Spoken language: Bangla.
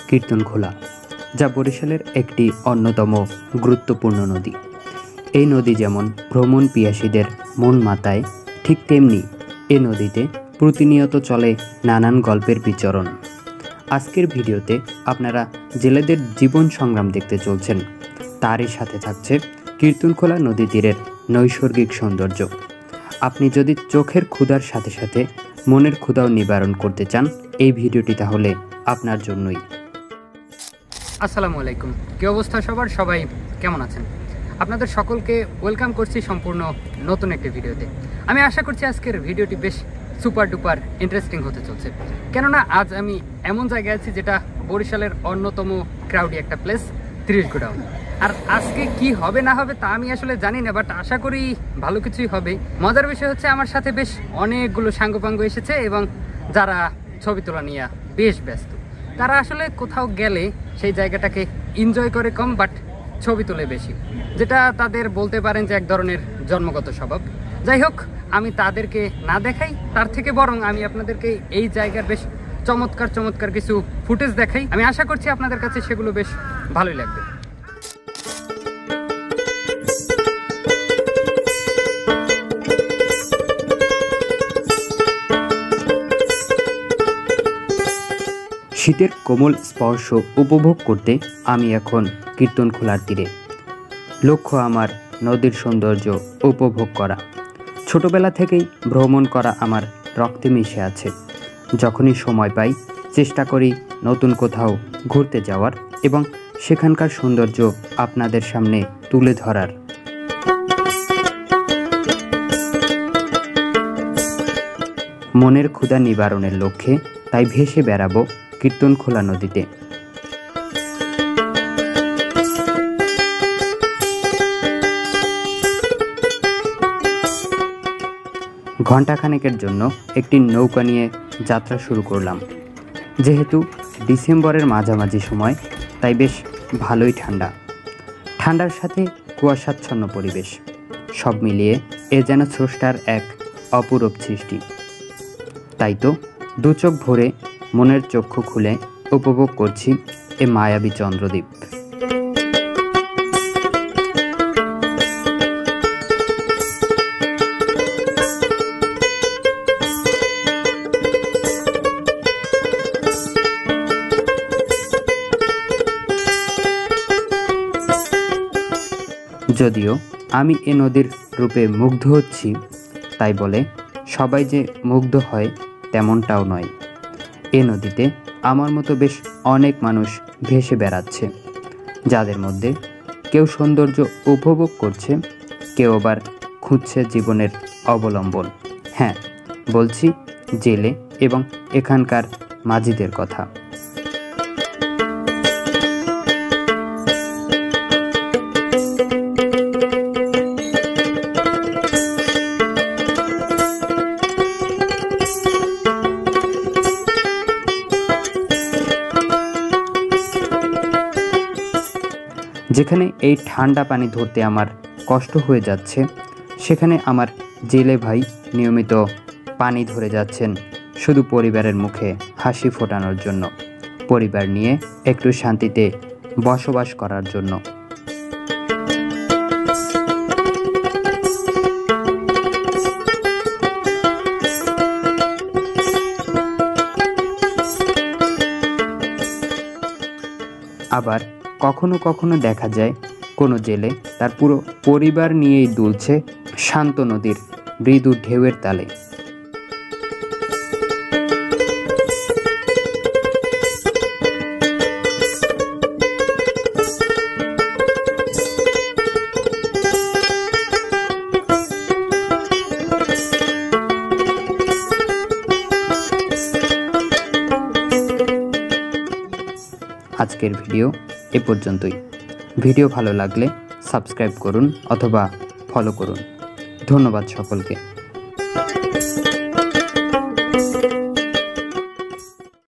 কীর্তনখোলা, যা বরিশালের একটি অন্যতম গুরুত্বপূর্ণ নদী। এই নদী যেমন ভ্রমণ পিয়াসীদের মন মাতায়, ঠিক তেমনি এ নদীতে প্রতিনিয়ত চলে নানান গল্পের বিচরণ। আজকের ভিডিওতে আপনারা জেলেদের জীবন সংগ্রাম দেখতে চলছেন, তারই সাথে থাকছে কীর্তনখোলা নদী তীরের নৈসর্গিক সৌন্দর্য। আপনি যদি চোখের ক্ষুধার সাথে সাথে মনের ক্ষুধাও নিবারণ করতে চান, এই ভিডিওটি তাহলে আপনার জন্যই। আসসালামু আলাইকুম, কী অবস্থা সবার? সবাই কেমন আছেন? আপনাদের সকলকে ওয়েলকাম করছি সম্পূর্ণ নতুন একটি ভিডিওতে। আমি আশা করছি আজকের ভিডিওটি বেশ সুপার ডুপার ইন্টারেস্টিং হতে চলছে, কেননা আজ আমি এমন জায়গায় আছি যেটা বরিশালের অন্যতম ক্রাউডি একটা প্লেস, 30 গোডাউন। আর আজকে কি হবে না হবে তা আমি আসলে জানি না, বাট আশা করি ভালো কিছুই হবে। মজার বিষয় হচ্ছে আমার সাথে বেশ অনেকগুলো সাঙ্গপাঙ্গ এসেছে এবং যারা ছবি তোলা নিয়ে বেশ ব্যস্ত। তারা আসলে কোথাও গেলে সেই জায়গাটাকে এনজয় করে কম, বাট ছবি তোলে বেশি, যেটা তাদের বলতে পারেন যে এক ধরনের জন্মগত স্বভাব। যাই হোক, আমি তাদেরকে না দেখাই, তার থেকে বরং আমি আপনাদেরকে এই জায়গার বেশ চমৎকার চমৎকার কিছু ফুটেজ দেখাই। আমি আশা করছি আপনাদের কাছে সেগুলো বেশ ভালোই লাগবে। শীতের কোমল স্পর্শ উপভোগ করতে আমি এখন কীর্তনখোলার তীরে। লক্ষ্য আমার নদীর সৌন্দর্য উপভোগ করা। ছোটবেলা থেকেই ভ্রমণ করা আমার রক্তে মিশে আছে। যখনই সময় পাই চেষ্টা করি নতুন কোথাও ঘুরতে যাওয়ার এবং সেখানকার সৌন্দর্য আপনাদের সামনে তুলে ধরার। মনের ক্ষুধা নিবারণের লক্ষ্যে তাই ভেসে বেড়াবো কীর্তনখোলা নদীতে। ঘণ্টাখানেকের জন্য একটি নৌকা নিয়ে যাত্রা শুরু করলাম। যেহেতু ডিসেম্বরের মাঝামাঝি সময়, তাই বেশ ভালোই ঠান্ডা। ঠান্ডার সাথে কুয়াশাচ্ছন্ন পরিবেশ, সব মিলিয়ে এ যেন স্রষ্টার এক অপূরূপ সৃষ্টি। তাই তো দু চোখ ভরে মনের চক্ষু খুলে উপভোগ করছি এ মায়াবী চন্দ্রদ্বীপ। যদিও আমি এ নদীর রূপে মুগ্ধ হচ্ছি, তাই বলে সবাই যে মুগ্ধ হয় তেমনটাও নয়। এ নদীতে আমার মতো বেশ অনেক মানুষ ভেসে বেড়াচ্ছে, যাদের মধ্যে কেউ সৌন্দর্য উপভোগ করছে, কেউ আবার খুঁজছে জীবনের অবলম্বন। হ্যাঁ, বলছি জেলে এবং এখানকার মাঝিদের কথা। যেখানে এই ঠান্ডা পানি ধরতে আমার কষ্ট হয়ে যাচ্ছে, সেখানে আমার জেলে ভাই নিয়মিত পানি ধরে যাচ্ছেন শুধু পরিবারের মুখে হাসি ফোটানোর জন্য, পরিবার নিয়ে একটু শান্তিতে বসবাস করার জন্য। আবার কখনো কখনো দেখা যায় কোনো জেলে তার পুরো পরিবার নিয়েই দুলছে শান্ত নদীর মৃদু ঢেউয়ের তালে। আজকের ভিডিও এ পর্যন্তই। ভিডিও ভালো লাগলে সাবস্ক্রাইব করুন অথবা ফলো করুন। ধন্যবাদ সকলকে।